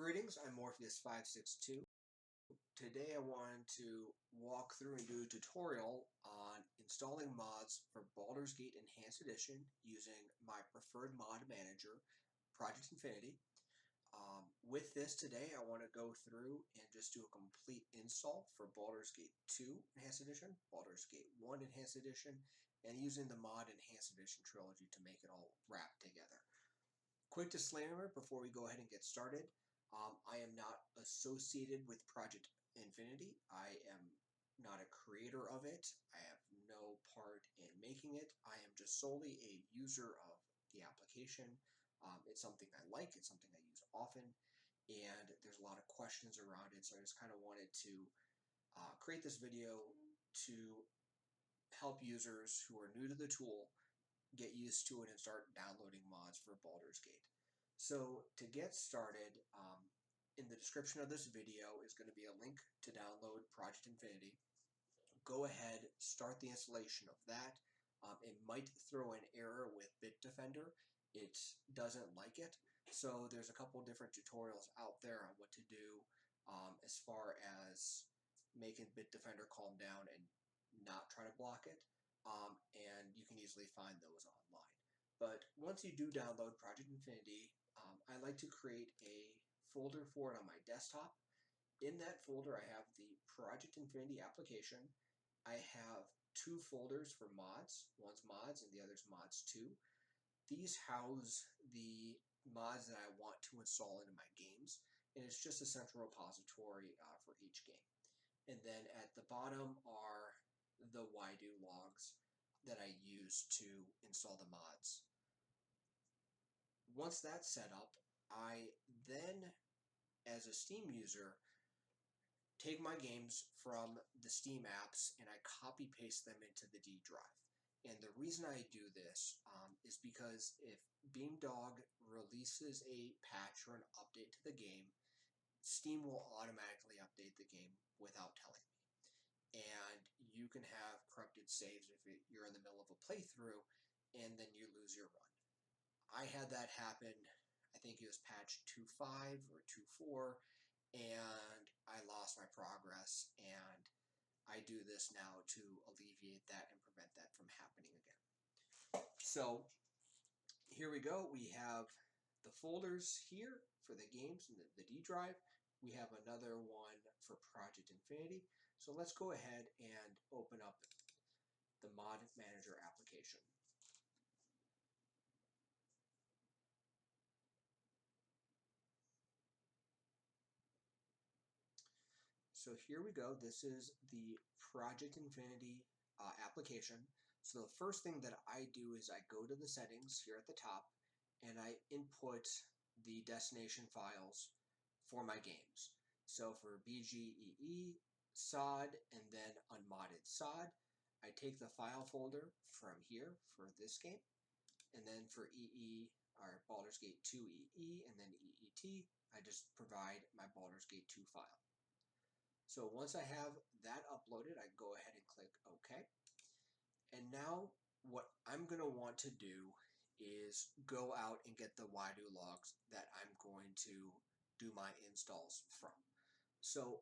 Greetings, I'm morpheus562. Today I wanted to walk through and do a tutorial on installing mods for Baldur's Gate Enhanced Edition using my preferred mod manager, Project Infinity. With this today, I want to go through and just do a complete install for Baldur's Gate 2 Enhanced Edition, Baldur's Gate 1 Enhanced Edition, and using the mod Enhanced Edition trilogy to make it all wrap together. Quick disclaimer before we go ahead and get started. I am not associated with Project Infinity. I am not a creator of it. I have no part in making it. I am just solely a user of the application. It's something I like. It's something I use often. And there's a lot of questions around it. So I just kind of wanted to create this video to help users who are new to the tool get used to it and start downloading mods for Baldur's Gate. So to get started, in the description of this video is going to be a link to download Project Infinity. Go ahead, start the installation of that. It might throw an error with Bitdefender. It doesn't like it. So there's a couple different tutorials out there on what to do as far as making Bitdefender calm down and not try to block it. And you can easily find those online. But once you do download Project Infinity, I like to create a folder for it on my desktop. In that folder, I have the Project Infinity application. I have two folders for mods. One's mods and the other's mods 2. These house the mods that I want to install into my games, and it's just a central repository for each game. And then at the bottom are the why-do logs that I use to install the mods. Once that's set up, I then, as a Steam user, take my games from the Steam apps and I copy paste them into the D drive. And the reason I do this is because if Beamdog releases a patch or an update to the game, Steam will automatically update the game without telling me. And you can have corrupted saves if you're in the middle of a playthrough and then you lose your run. I had that happen, I think it was patch 2.5 or 2.4, and I lost my progress, and I do this now to alleviate that and prevent that from happening again. So here we go. We have the folders here for the games in the D drive. We have another one for Project Infinity. So let's go ahead and open up the Mod Manager application. So here we go. This is the Project Infinity application. So the first thing that I do is I go to the settings here at the top and I input the destination files for my games. So for BGEE, SOD, and then unmodded SOD, I take the file folder from here for this game, and then for EE, or Baldur's Gate 2 EE, and then EET, I just provide my Baldur's Gate 2 file. So once I have that uploaded, I go ahead and click OK. And now what I'm going to want to do is go out and get the why-do logs that I'm going to do my installs from. So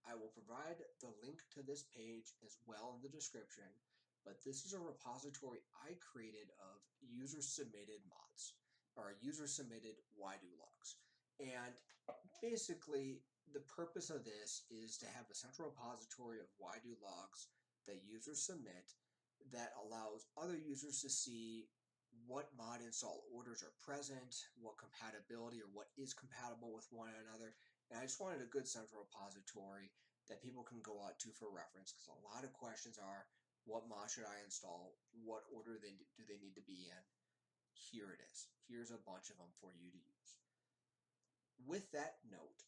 I will provide the link to this page as well in the description, but this is a repository I created of user-submitted mods, or user-submitted why-do logs. And basically, the purpose of this is to have a central repository of why-do logs that users submit that allows other users to see what mod install orders are present, what compatibility or what is compatible with one another. And I just wanted a good central repository that people can go out to for reference, because a lot of questions are, what mod should I install? What order do they need to be in? Here it is. Here's a bunch of them for you to use. With that note,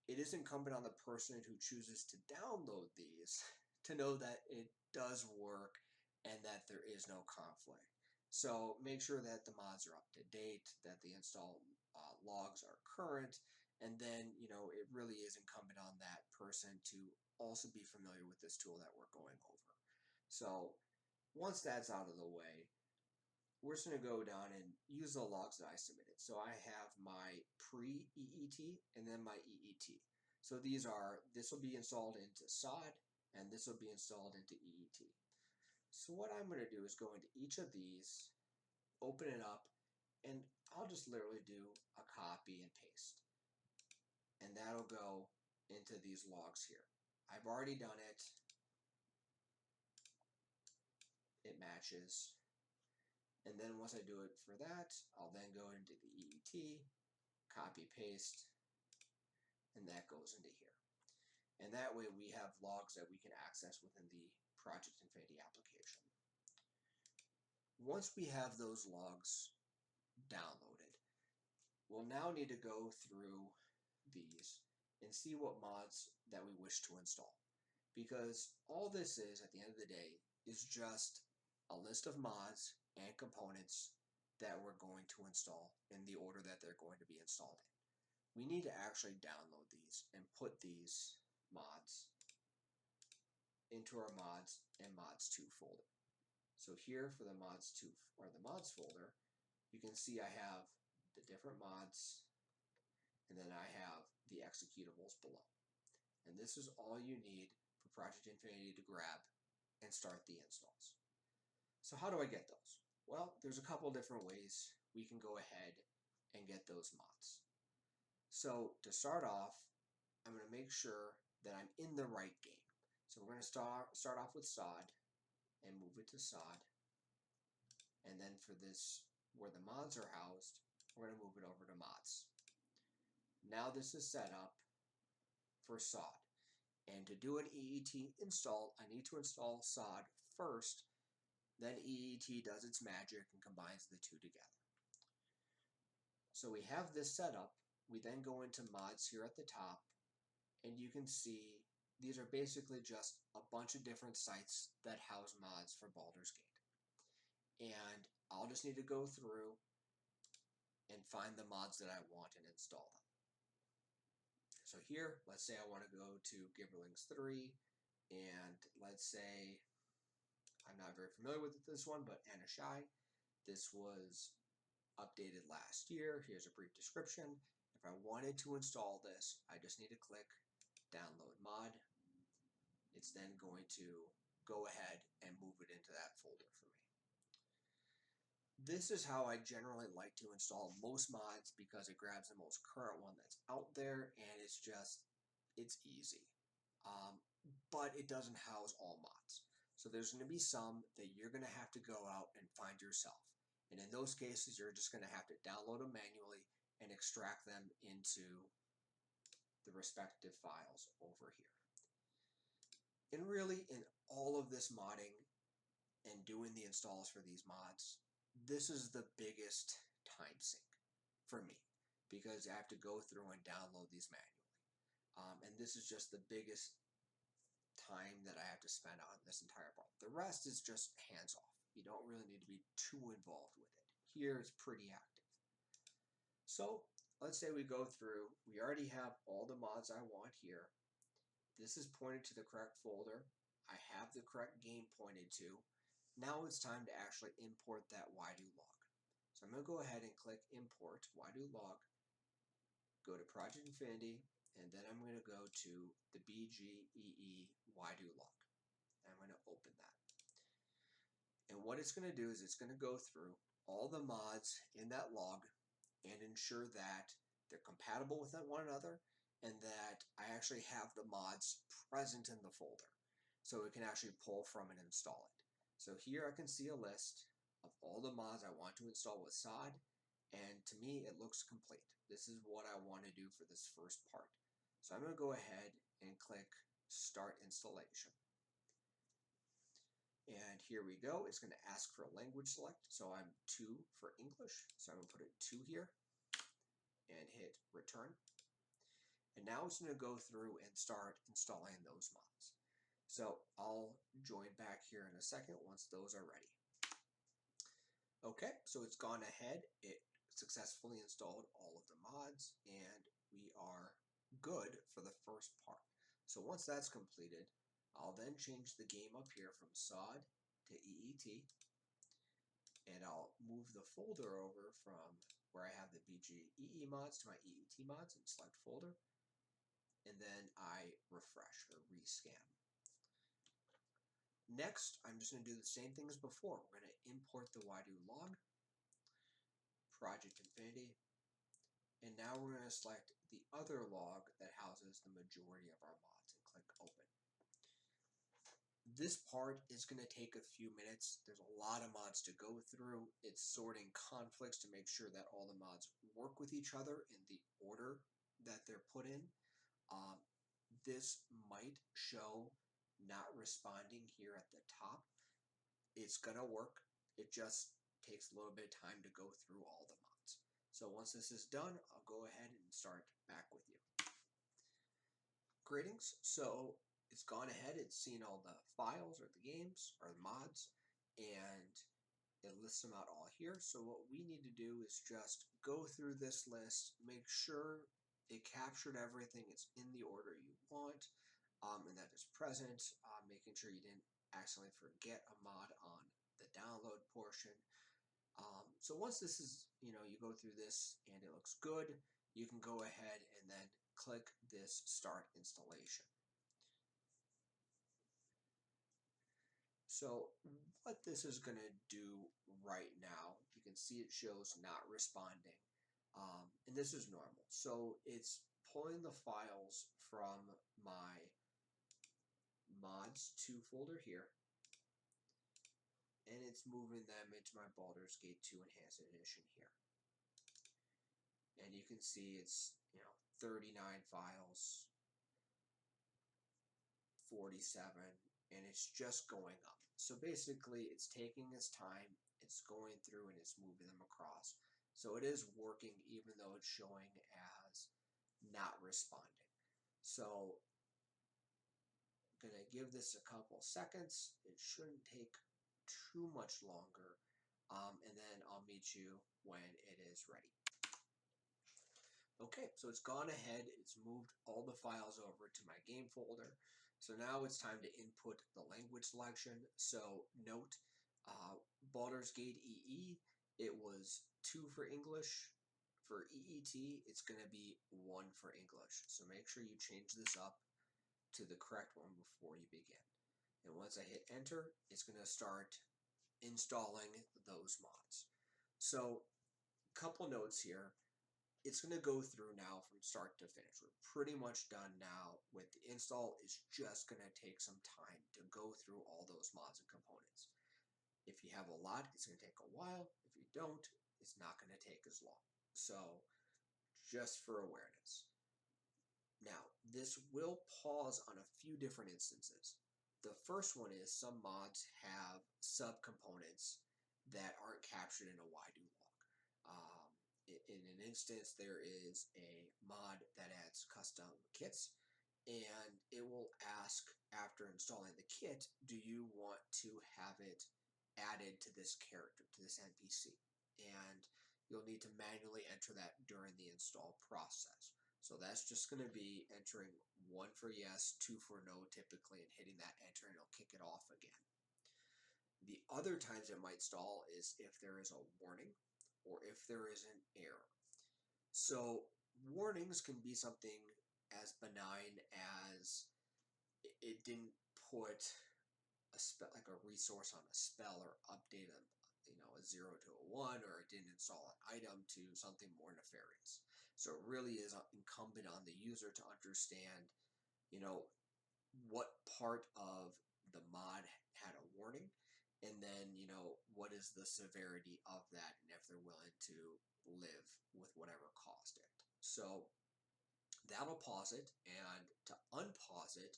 it is incumbent on the person who chooses to download these to know that it does work and that there is no conflict. So make sure that the mods are up to date, that the install logs are current, and then, it really is incumbent on that person to also be familiar with this tool that we're going over. So once that's out of the way, we're just going to go down and use the logs that I submitted. So I have my pre-EET and then my EET. So this will be installed into SOD and this will be installed into EET. So what I'm going to do is go into each of these, open it up, and I'll just literally do a copy and paste. And that'll go into these logs here. I've already done it. It matches. And then once I do it for that, I'll then go into the EET, copy, paste, and that goes into here. And that way we have logs that we can access within the Project Infinity application. Once we have those logs downloaded, we'll now need to go through these and see what mods that we wish to install. Because all this is, at the end of the day, is just a list of mods and components that we're going to install in the order that they're going to be installed in. We need to actually download these and put these mods into our mods and mods 2 folder. So here for the mods 2 or the mods folder, you can see I have the different mods and then I have the executables below. And this is all you need for Project Infinity to grab and start the installs. So how do I get those? Well, there's a couple different ways we can go ahead and get those mods. So to start off, I'm going to make sure that I'm in the right game. So we're going to start off with SOD and move it to SOD. And then for this, where the mods are housed, we're going to move it over to mods. Now this is set up for SOD. And to do an EET install, I need to install SOD first. Then EET does its magic and combines the two together. So we have this set up. We then go into mods here at the top, and you can see these are basically just a bunch of different sites that house mods for Baldur's Gate. And I'll just need to go through and find the mods that I want and install them. So here, let's say I want to go to Giverlings 3, and let's say, I'm not very familiar with this one, but Anishai. This was updated last year. Here's a brief description. If I wanted to install this, I just need to click download mod. It's then going to go ahead and move it into that folder for me. This is how I generally like to install most mods because it grabs the most current one that's out there and it's easy. But it doesn't house all mods. So there's going to be some that you're going to have to go out and find yourself. And in those cases, you're just going to have to download them manually and extract them into the respective files over here. And really, in all of this modding and doing the installs for these mods, this is the biggest time sink for me because I have to go through and download these manually. And this is just the biggest time that I have to spend on this entire part. The rest is just hands off. You don't really need to be too involved with it. Here it's pretty active. So let's say we go through, we already have all the mods I want here. This is pointed to the correct folder. I have the correct game pointed to. Now it's time to actually import that why-do log. So I'm going to go ahead and click import why-do log, go to Project Infinity, and then I'm going to go to the BGEE why-do log. And I'm going to open that. And what it's going to do is it's going to go through all the mods in that log and ensure that they're compatible with one another and that I actually have the mods present in the folder so it can actually pull from and install it. So here I can see a list of all the mods I want to install with SOD, and to me it looks complete. This is what I want to do for this first part. So I'm going to go ahead and click Start Installation. And here we go. It's going to ask for a language select. So I'm 2 for English. So I'm going to put it 2 here and hit Return. And now it's going to go through and start installing those mods. So I'll join back here in a second once those are ready. Okay, so it's gone ahead. It successfully installed all of the mods and we are good for the first part. So once that's completed, I'll then change the game up here from SOD to EET, and I'll move the folder over from where I have the BGEE mods to my EET mods and select folder, and then I refresh or rescan. Next, I'm just going to do the same thing as before. We're going to import the YDO log, project Infinity, and now we're going to select the other log that houses the majority of our mods and click open. This part is going to take a few minutes. There's a lot of mods to go through. It's sorting conflicts to make sure that all the mods work with each other in the order that they're put in. This might show not responding here at the top. It's going to work. It just takes a little bit of time to go through all the mods. So once this is done, I'll go ahead and start back with you. Greetings. So it's gone ahead, it's seen all the files or the games or the mods, and it lists them out all here. So what we need to do is just go through this list, make sure it captured everything, it's in the order you want, and that it's present, making sure you didn't accidentally forget a mod on the download portion. So once this is, you go through this and it looks good, you can go ahead and then click this Start Installation. So what this is going to do right now, you can see it shows not responding, and this is normal. So it's pulling the files from my mods 2 folder here, and it's moving them into my Baldur's Gate 2 Enhanced Edition here. And you can see it's 39 files, 47, and it's just going up. So basically it's taking its time, it's going through and it's moving them across. So it is working even though it's showing as not responding. So I'm going to give this a couple seconds. It shouldn't take too much longer, and then I'll meet you when it is ready. Okay, so it's gone ahead, it's moved all the files over to my game folder. So now it's time to input the language selection. So note, Baldur's Gate EE, it was 2 for English. For EET, it's going to be 1 for English. So make sure you change this up to the correct one before you begin. And once I hit enter, it's going to start installing those mods. So a couple notes here. It's going to go through now from start to finish. We're pretty much done now with the install. It's just going to take some time to go through all those mods and components. If you have a lot, it's going to take a while. If you don't, it's not going to take as long. So just for awareness. Now, this will pause on a few different instances. The first one is some mods have subcomponents that aren't captured in a YDO log. In an instance, there is a mod that adds custom kits, and it will ask after installing the kit, do you want to have it added to this character, to this NPC? And you'll need to manually enter that during the install process. So that's just going to be entering 1 for yes, 2 for no typically, and hitting that enter, and it'll kick it off again. The other times it might stall is if there is a warning or if there is an error. So warnings can be something as benign as it didn't put a spell, like a resource on a spell, or update a 0 to a 1, or it didn't install an item, to something more nefarious. So it really is incumbent on the user to understand, what part of the mod had a warning, and then, what is the severity of that, and if they're willing to live with whatever caused it. So that'll pause it, and to unpause it,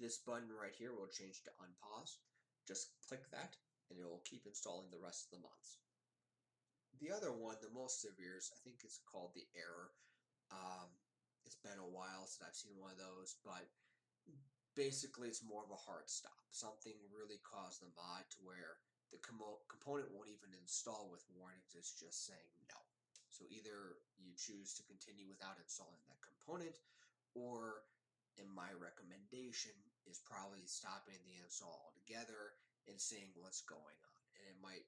this button right here will change to unpause. Just click that, and it will keep installing the rest of the mods. The other one, the most severe, I think it's called the error. It's been a while since I've seen one of those, but basically it's more of a hard stop. Something really caused the mod to where the component won't even install with warnings. It's just saying no. So either you choose to continue without installing that component, or in my recommendation is probably stopping the install altogether and seeing what's going on. And it might,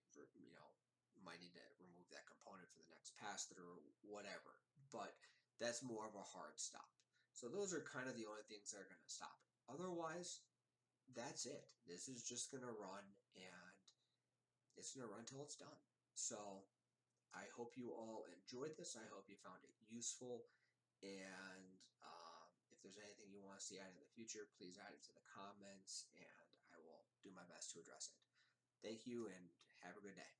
might need to remove that component for the next pass through or whatever. But that's more of a hard stop. So those are kind of the only things that are going to stop it. Otherwise, that's it. This is just going to run, and it's going to run till it's done. So I hope you all enjoyed this. I hope you found it useful. And if there's anything you want to see added in the future, please add it to the comments, and I will do my best to address it. Thank you, and have a good day.